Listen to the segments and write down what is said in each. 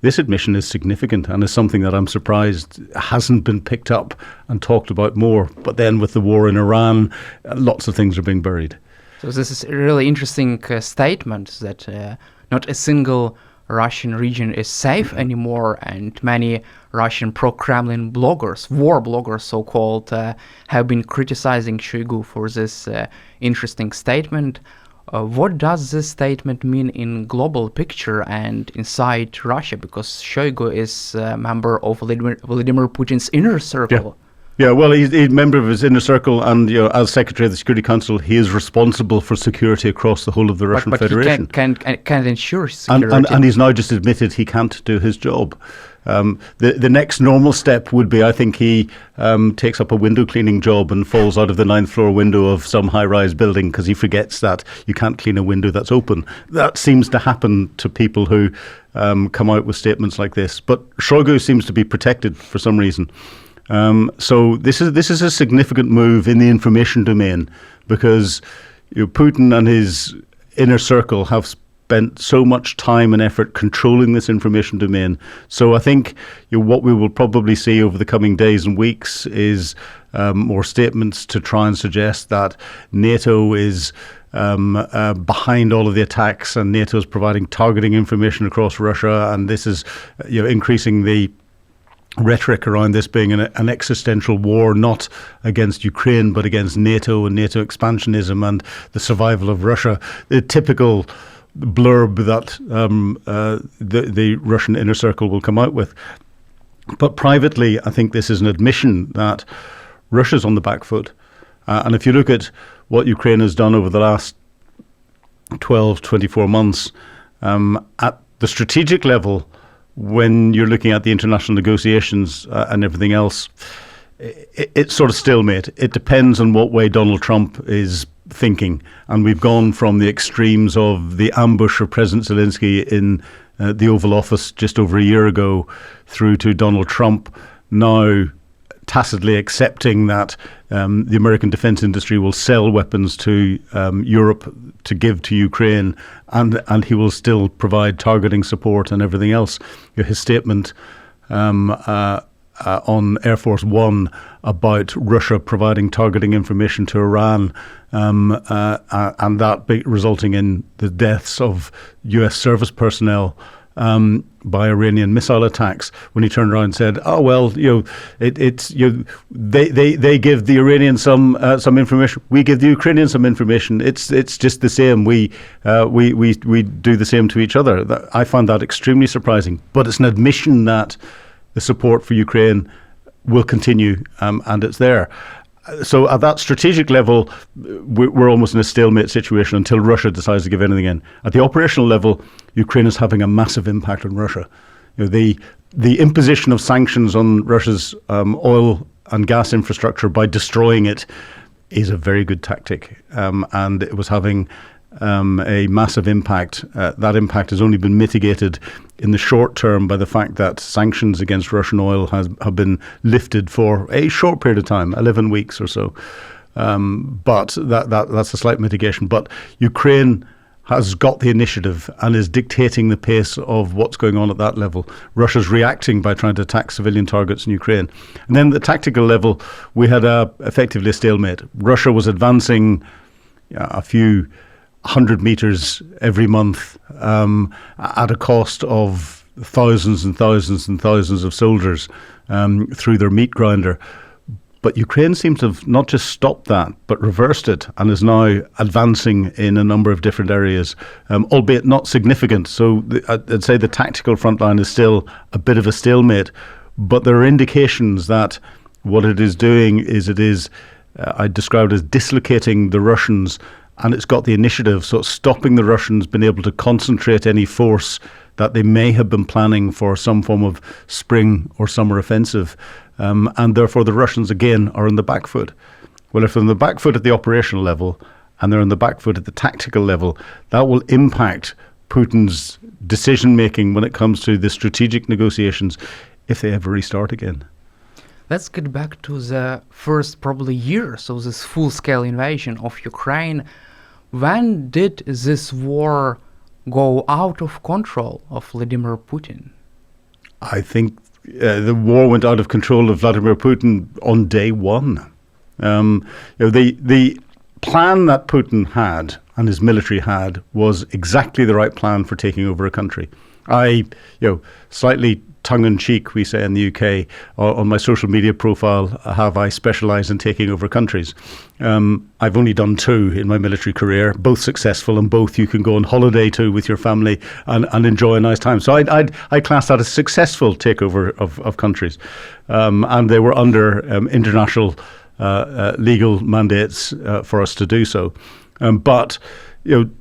this admission is significant and is something that I'm surprised hasn't been picked up and talked about more. But then with the war in Iran, lots of things are being buried. So this is a really interesting statement that not a single Russian region is safe anymore, and many Russian pro-Kremlin bloggers, war bloggers so-called, have been criticizing Shoigu for this interesting statement. What does this statement mean in global picture and inside Russia? Because Shoigu is a member of Vladimir Putin's inner circle. Yeah, well, he's a member of his inner circle, and as Secretary of the Security Council, he is responsible for security across the whole of the Russian Federation. But he can't ensure security. And he's now just admitted he can't do his job. The next normal step would be, I think, he takes up a window cleaning job and falls out of the 9th floor window of some high-rise building because he forgets that you can't clean a window that's open. That seems to happen to people who come out with statements like this. But Shoigu seems to be protected for some reason. So this is a significant move in the information domain because Putin and his inner circle have spent so much time and effort controlling this information domain. So I think what we will probably see over the coming days and weeks is more statements to try and suggest that NATO is behind all of the attacks and NATO is providing targeting information across Russia, and this is increasing the rhetoric around this being an existential war, not against Ukraine, but against NATO and NATO expansionism and the survival of Russia. The typical blurb that the Russian inner circle will come out with. But privately, I think this is an admission that Russia's on the back foot. And if you look at what Ukraine has done over the last 12, 24 months, at the strategic level, when you're looking at the international negotiations and everything else, it's sort of stalemate. It depends on what way Donald Trump is thinking. And we've gone from the extremes of the ambush of President Zelensky in the Oval Office just over a year ago through to Donald Trump now tacitly accepting that the American defense industry will sell weapons to Europe to give to Ukraine, and he will still provide targeting support and everything else. His statement on Air Force One about Russia providing targeting information to Iran, and that resulting in the deaths of US service personnel by Iranian missile attacks, when he turned around and said, "Oh well, they give the Iranians some information. We give the Ukrainians some information. It's just the same. We do the same to each other." I find that extremely surprising. But it's an admission that the support for Ukraine will continue, and it's there. So at that strategic level, we're almost in a stalemate situation until Russia decides to give anything in. At the operational level, Ukraine is having a massive impact on Russia. The imposition of sanctions on Russia's oil and gas infrastructure by destroying it is a very good tactic, and it was having a massive impact. That impact has only been mitigated in the short term by the fact that sanctions against Russian oil have been lifted for a short period of time, 11 weeks or so. But that's a slight mitigation. But Ukraine has got the initiative and is dictating the pace of what's going on at that level. Russia's reacting by trying to attack civilian targets in Ukraine. And then at the tactical level, we had effectively a stalemate. Russia was advancing a few 100 meters every month at a cost of thousands and thousands and thousands of soldiers through their meat grinder. But Ukraine seems to have not just stopped that, but reversed it and is now advancing in a number of different areas, albeit not significant. So I'd say the tactical front line is still a bit of a stalemate, but there are indications that what it is doing is I described as dislocating the Russians, and it's got the initiative, so it's stopping the Russians being able to concentrate any force that they may have been planning for some form of spring or summer offensive. And therefore the Russians, again, are on the back foot. Well, if they're on the back foot at the operational level and they're on the back foot at the tactical level, that will impact Putin's decision-making when it comes to the strategic negotiations if they ever restart again. Let's get back to the first probably year, so this full-scale invasion of Ukraine. When did this war go out of control of Vladimir Putin? I think the war went out of control of Vladimir Putin on day one. The plan that Putin had and his military had was exactly the right plan for taking over a country. Slightly tongue-in-cheek, we say in the UK, on my social media profile, I specialise in taking over countries. I've only done 2 in my military career, both successful, and both you can go on holiday to with your family and enjoy a nice time. So I class that as successful takeover of countries. And they were under international legal mandates for us to do so. But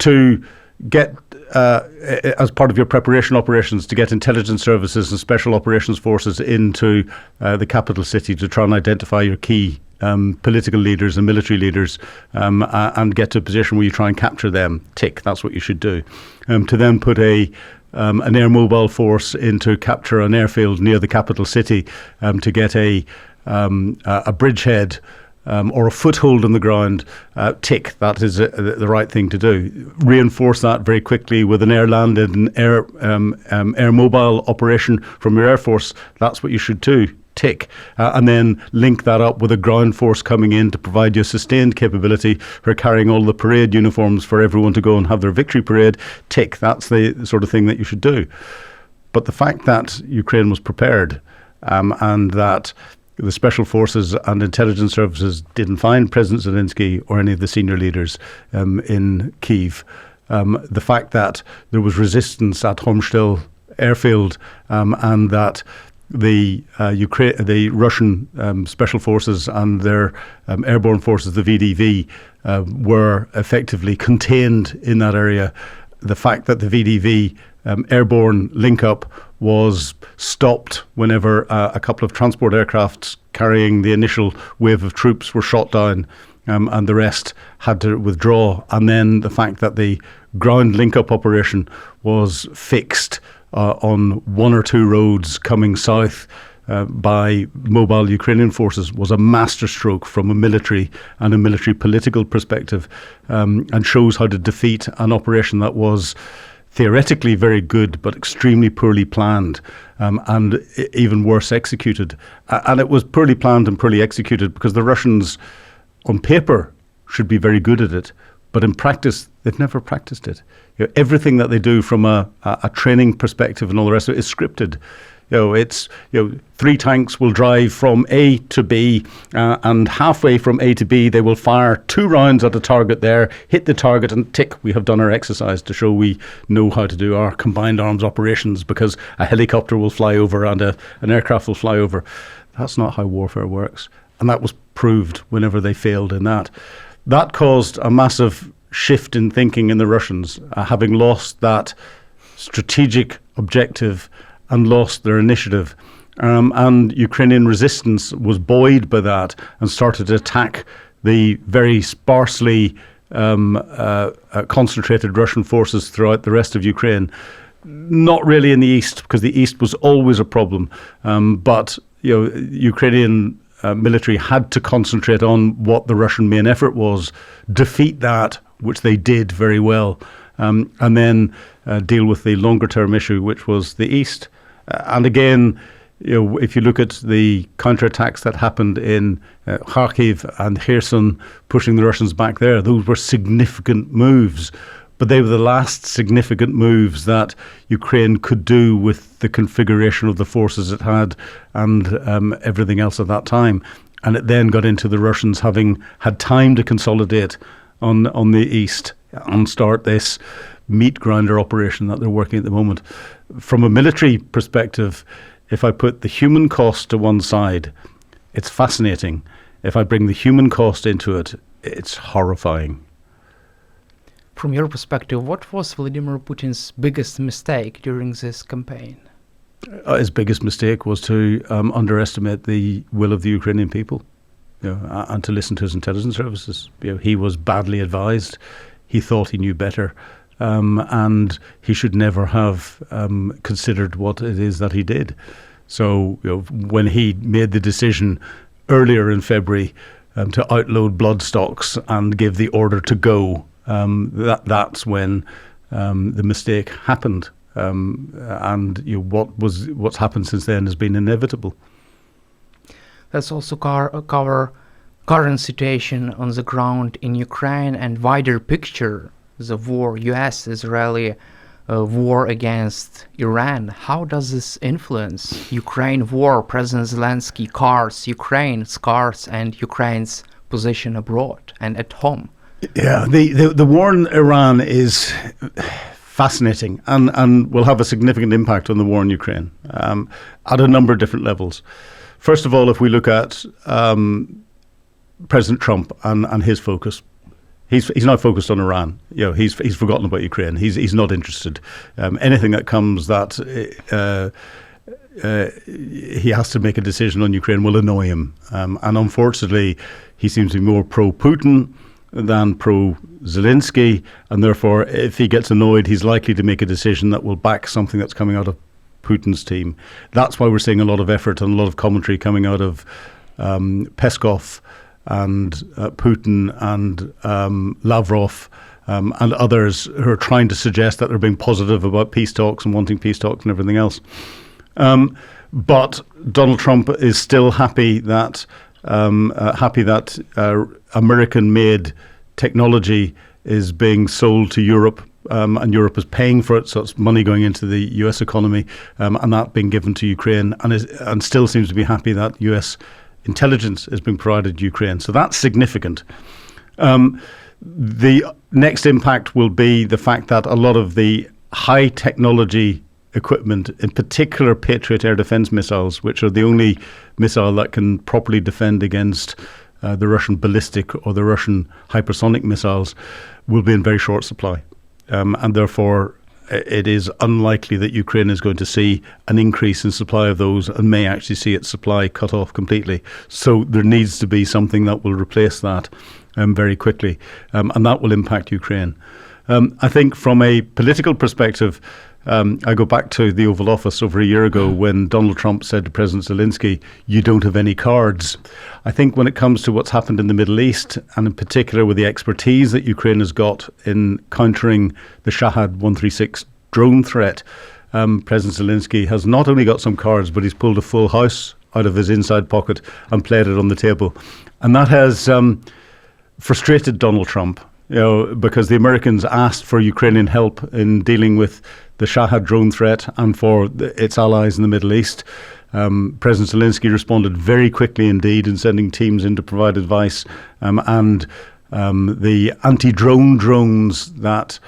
to get as part of your preparation operations, to get intelligence services and special operations forces into the capital city to try and identify your key political leaders and military leaders and get to a position where you try and capture them. Tick, that's what you should do. To then put an air mobile force in to capture an airfield near the capital city, to get a bridgehead or a foothold on the ground, tick, that is the right thing to do. Reinforce that very quickly with an air-landed and air mobile operation from your Air Force. That's what you should do, tick. And then link that up with a ground force coming in to provide you sustained capability for carrying all the parade uniforms for everyone to go and have their victory parade, tick. That's the sort of thing that you should do. But the fact that Ukraine was prepared and that the special forces and intelligence services didn't find President Zelensky or any of the senior leaders in Kyiv. The fact that there was resistance at Homstel airfield and that the Russian special forces and their airborne forces, the VDV, were effectively contained in that area. The fact that the VDV airborne link-up was stopped whenever a couple of transport aircrafts carrying the initial wave of troops were shot down, and the rest had to withdraw. And then the fact that the ground link-up operation was fixed on 1 or 2 roads coming south by mobile Ukrainian forces was a masterstroke from a military and a military political perspective, and shows how to defeat an operation that was theoretically very good but extremely poorly planned, and even worse executed. And it was poorly planned and poorly executed because the Russians on paper should be very good at it, but in practice they've never practiced it. Everything that they do from a training perspective and all the rest of it is scripted. It's 3 tanks will drive from A to B, and halfway from A to B they will fire 2 rounds at a target there, hit the target, and tick, we have done our exercise to show we know how to do our combined arms operations, because a helicopter will fly over and an aircraft will fly over. That's not how warfare works, and that was proved whenever they failed in that. That caused a massive shift in thinking in the Russians, having lost that strategic objective and lost their initiative. And Ukrainian resistance was buoyed by that and started to attack the very sparsely concentrated Russian forces throughout the rest of Ukraine. Not really in the east, because the east was always a problem. But Ukrainian military had to concentrate on what the Russian main effort was, defeat that, which they did very well, and then deal with the longer term issue, which was the east. And again, if you look at the counterattacks that happened in Kharkiv and Kherson, pushing the Russians back there, those were significant moves. But they were the last significant moves that Ukraine could do with the configuration of the forces it had and everything else at that time. And it then got into the Russians having had time to consolidate on the east and start this meat grinder operation that they're working at the moment. From a military perspective, if I put the human cost to one side, it's fascinating. If I bring the human cost into it, it's horrifying. From your perspective, what was Vladimir Putin's biggest mistake during this campaign? His biggest mistake was to underestimate the will of the Ukrainian people, and to listen to his intelligence services. He was badly advised. He thought he knew better. And he should never have considered what it is that he did. So when he made the decision earlier in February to outload blood stocks and give the order to go, that's when the mistake happened. and what's happened since then has been inevitable. Let's also cover current situation on the ground in Ukraine and wider picture, the war, US-Israeli war against Iran. How does this influence Ukraine war, President Zelensky cards, Ukraine's cards, and Ukraine's position abroad and at home? Yeah, the war in Iran is fascinating and will have a significant impact on the war in Ukraine at a number of different levels. First of all, if we look at President Trump and his focus, he's now focused on Iran. He's forgotten about Ukraine. He's not interested. Anything that comes that he has to make a decision on Ukraine will annoy him. And unfortunately, he seems to be more pro-Putin than pro-Zelensky, and therefore, if he gets annoyed, he's likely to make a decision that will back something that's coming out of Putin's team. That's why we're seeing a lot of effort and a lot of commentary coming out of Peskov and Putin and Lavrov and others who are trying to suggest that they're being positive about peace talks and wanting peace talks and everything else. But Donald Trump is still happy that American-made technology is being sold to Europe, and Europe is paying for it, so it's money going into the US economy, and that being given to Ukraine, and still seems to be happy that US intelligence is being provided to Ukraine. So that's significant. The next impact will be the fact that a lot of the high technology equipment, in particular Patriot air defense missiles, which are the only missile that can properly defend against the Russian ballistic or the Russian hypersonic missiles, will be in very short supply. And therefore, it is unlikely that Ukraine is going to see an increase in supply of those and may actually see its supply cut off completely. So there needs to be something that will replace that very quickly, and that will impact Ukraine. I think from a political perspective, I go back to the Oval Office over a year ago when Donald Trump said to President Zelensky, "You don't have any cards." I think when it comes to what's happened in the Middle East, and in particular with the expertise that Ukraine has got in countering the Shahad 136 drone threat, President Zelensky has not only got some cards, but he's pulled a full house out of his inside pocket and played it on the table. And that has frustrated Donald Trump, because the Americans asked for Ukrainian help in dealing with the Shahad drone threat and for its allies in the Middle East. President Zelensky responded very quickly indeed in sending teams in to provide advice, and the anti-drone drones that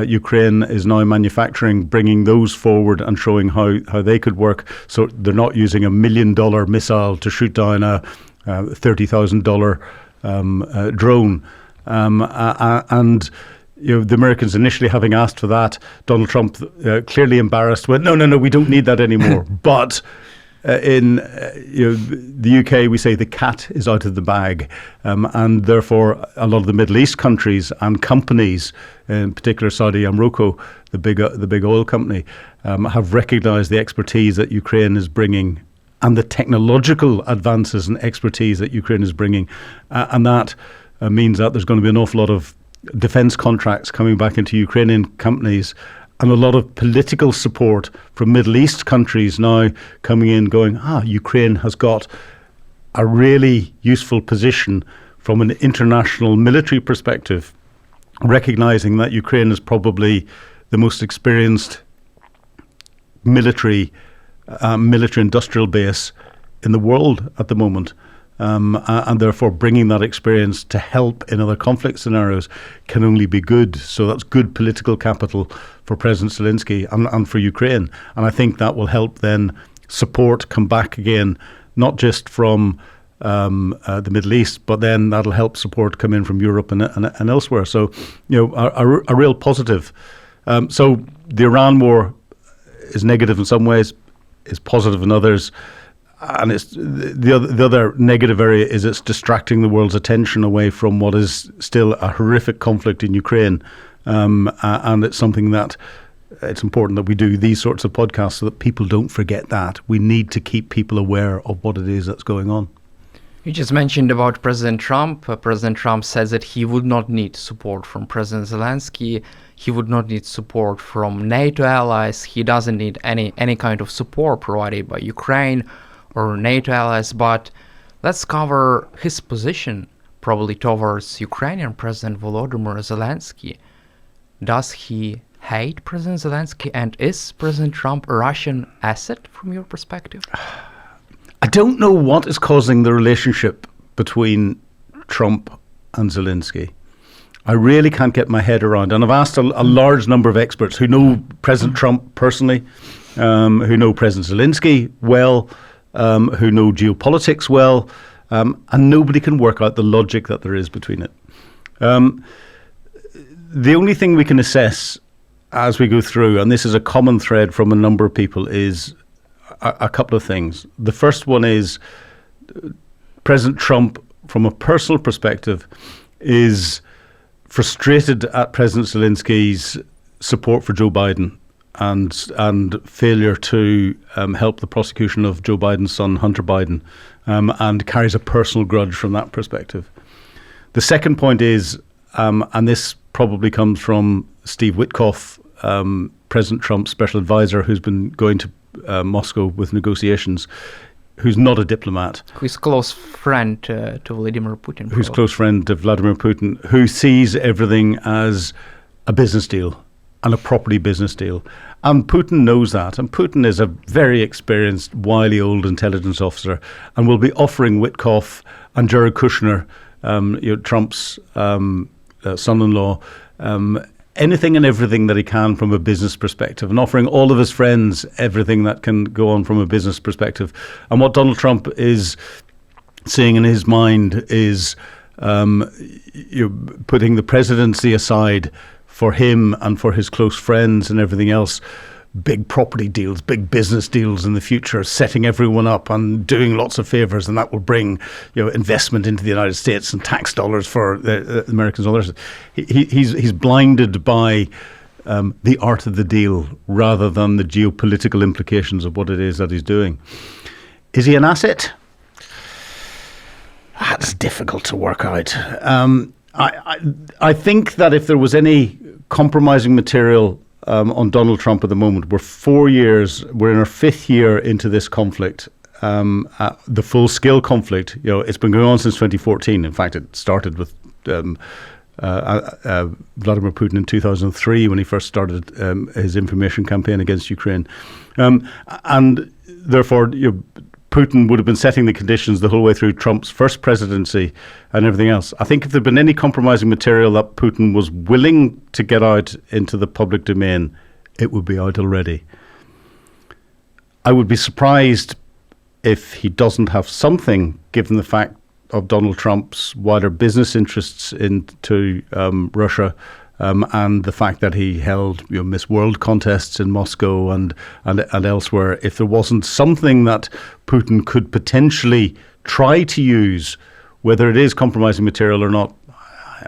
Ukraine is now manufacturing, bringing those forward and showing how they could work. So they're not using $1 million missile to shoot down a $30,000 drone. And the Americans initially having asked for that, Donald Trump, clearly embarrassed, went, no, we don't need that anymore. But in the UK, we say the cat is out of the bag, and therefore a lot of the Middle East countries and companies, in particular Saudi Aramco, the big oil company, have recognised the expertise that Ukraine is bringing and the technological advances and expertise that Ukraine is bringing, and that means that there's going to be an awful lot of defence contracts coming back into Ukrainian companies, and a lot of political support from Middle East countries now coming in going, Ukraine has got a really useful position from an international military perspective, recognising that Ukraine is probably the most experienced military industrial base in the world at the moment. And therefore bringing that experience to help in other conflict scenarios can only be good. So that's good political capital for President Zelensky and for Ukraine. And I think that will help then support come back again, not just from the Middle East, but then that'll help support come in from Europe and elsewhere. So, a real positive. So the Iran war is negative in some ways, is positive in others. And it's the other negative area is it's distracting the world's attention away from what is still a horrific conflict in Ukraine, and it's something that it's important that we do these sorts of podcasts so that people don't forget that. We need to keep people aware of what it is that's going on. You just mentioned about President Trump. President Trump says that he would not need support from President Zelensky. He would not need support from NATO allies. He doesn't need any kind of support provided by Ukraine or NATO allies. But let's cover his position probably towards Ukrainian President Volodymyr Zelensky. Does he hate President Zelensky, and is President Trump a Russian asset from your perspective? I don't know what is causing the relationship between Trump and Zelensky. I really can't get my head around. And I've asked a large number of experts who know President Trump personally, who know President Zelensky well, who know geopolitics well, and nobody can work out the logic that there is between it. The only thing we can assess as we go through, and this is a common thread from a number of people, is a couple of things. The first one is President Trump, from a personal perspective, is frustrated at President Zelensky's support for Joe Biden and failure to help the prosecution of Joe Biden's son, Hunter Biden, and carries a personal grudge from that perspective. The second point is, and this probably comes from Steve Witkoff, President Trump's special advisor, who's been going to Moscow with negotiations, who's not a diplomat. Who's close friend to Vladimir Putin. Who's close friend to Vladimir Putin, who sees everything as a business deal and a property business deal. And Putin knows that. And Putin is a very experienced, wily old intelligence officer, and will be offering Witkoff and Jared Kushner, Trump's son-in-law, anything and everything that he can from a business perspective, and offering all of his friends everything that can go on from a business perspective. And what Donald Trump is seeing in his mind is putting the presidency aside for him and for his close friends and everything else. Big property deals, big business deals in the future, setting everyone up and doing lots of favors, and that will bring investment into the United States and tax dollars for the Americans and others. He's blinded by the art of the deal rather than the geopolitical implications of what it is that he's doing. Is he an asset? That's difficult to work out. I think that if there was any compromising material on Donald Trump at the moment, we're in our fifth year into this conflict, the full-scale conflict. It's been going on since 2014. In fact, it started with Vladimir Putin in 2003 when he first started his information campaign against Ukraine. And therefore, Putin would have been setting the conditions the whole way through Trump's first presidency and everything else. I think if there had been any compromising material that Putin was willing to get out into the public domain, it would be out already. I would be surprised if he doesn't have something, given the fact of Donald Trump's wider business interests into Russia, and the fact that he held Miss World contests in Moscow and elsewhere. If there wasn't something that Putin could potentially try to use, whether it is compromising material or not,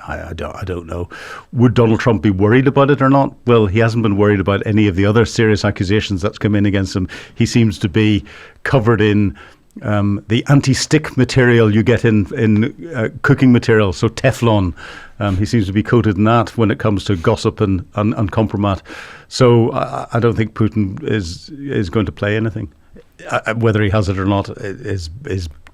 I don't know. Would Donald Trump be worried about it or not? Well, he hasn't been worried about any of the other serious accusations that's come in against him. He seems to be covered in the anti-stick material you get in cooking material, so Teflon. He seems to be coated in that when it comes to gossip and compromat. So I don't think Putin is going to play anything. Whether he has it or not is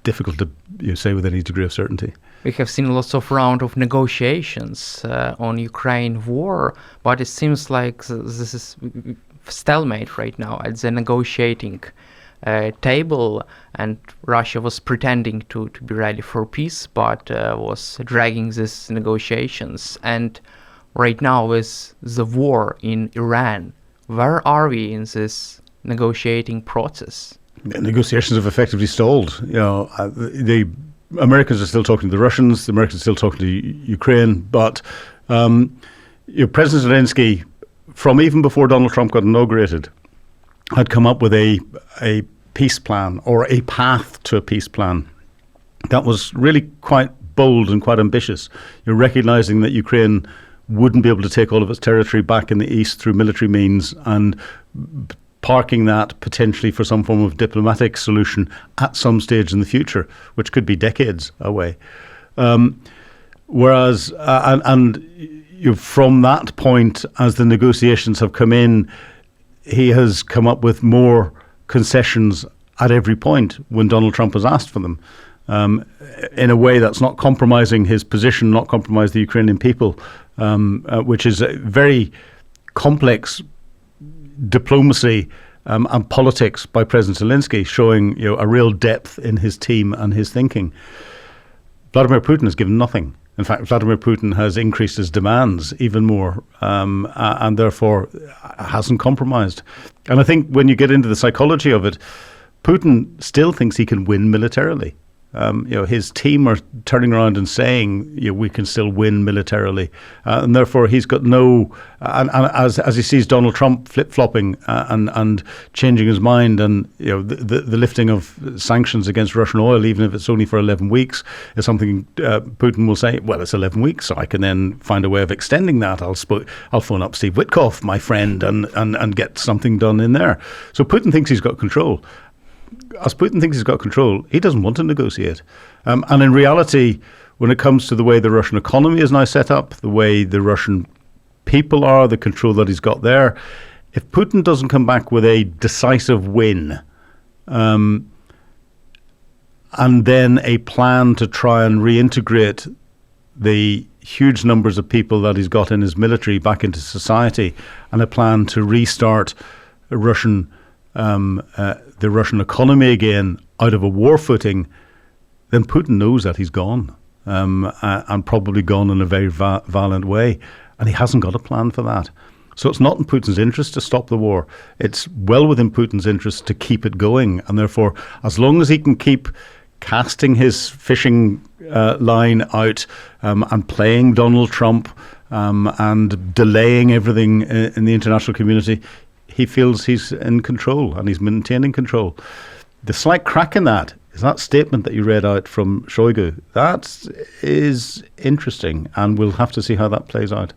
difficult to say with any degree of certainty. We have seen lots of round of negotiations on Ukraine war, but it seems like this is stalemate right now at the negotiating table, and Russia was pretending to be ready for peace, but was dragging these negotiations. And right now with the war in Iran, where are we in this negotiating process? The negotiations have effectively stalled. The Americans are still talking to the Russians, the Americans are still talking to Ukraine, but President Zelensky, from even before Donald Trump got inaugurated, had come up with a peace plan, or a path to a peace plan, that was really quite bold and quite ambitious. You're recognizing that Ukraine wouldn't be able to take all of its territory back in the east through military means, and parking that potentially for some form of diplomatic solution at some stage in the future, which could be decades away. Whereas, from that point, as the negotiations have come in, he has come up with more concessions at every point when Donald Trump has asked for them, in a way that's not compromising his position, not compromise the Ukrainian people, which is a very complex diplomacy and politics by President Zelensky, showing a real depth in his team and his thinking. Vladimir Putin has given nothing. In fact, Vladimir Putin has increased his demands even more, and therefore hasn't compromised. And I think when you get into the psychology of it, Putin still thinks he can win militarily. His team are turning around and saying, we can still win militarily, and therefore he's got no. And as he sees Donald Trump flip-flopping and changing his mind, and the lifting of sanctions against Russian oil, even if it's only for 11 weeks, is something Putin will say. Well, it's 11 weeks, so I can then find a way of extending that. I'll phone up Steve Witkoff, my friend, and get something done in there. So Putin thinks he's got control. As Putin thinks he's got control, he doesn't want to negotiate. And in reality, when it comes to the way the Russian economy is now set up, the way the Russian people are, the control that he's got there, if Putin doesn't come back with a decisive win, and then a plan to try and reintegrate the huge numbers of people that he's got in his military back into society, and a plan to restart the Russian economy again out of a war footing, then Putin knows that he's gone, and probably gone in a very violent way, and he hasn't got a plan for that. So it's not in Putin's interest to stop the war. It's well within Putin's interest to keep it going, and therefore, as long as he can keep casting his fishing line out and playing Donald Trump and delaying everything in the international community, he feels he's in control and he's maintaining control. The slight crack in that is that statement that you read out from Shoigu. That is interesting, and we'll have to see how that plays out.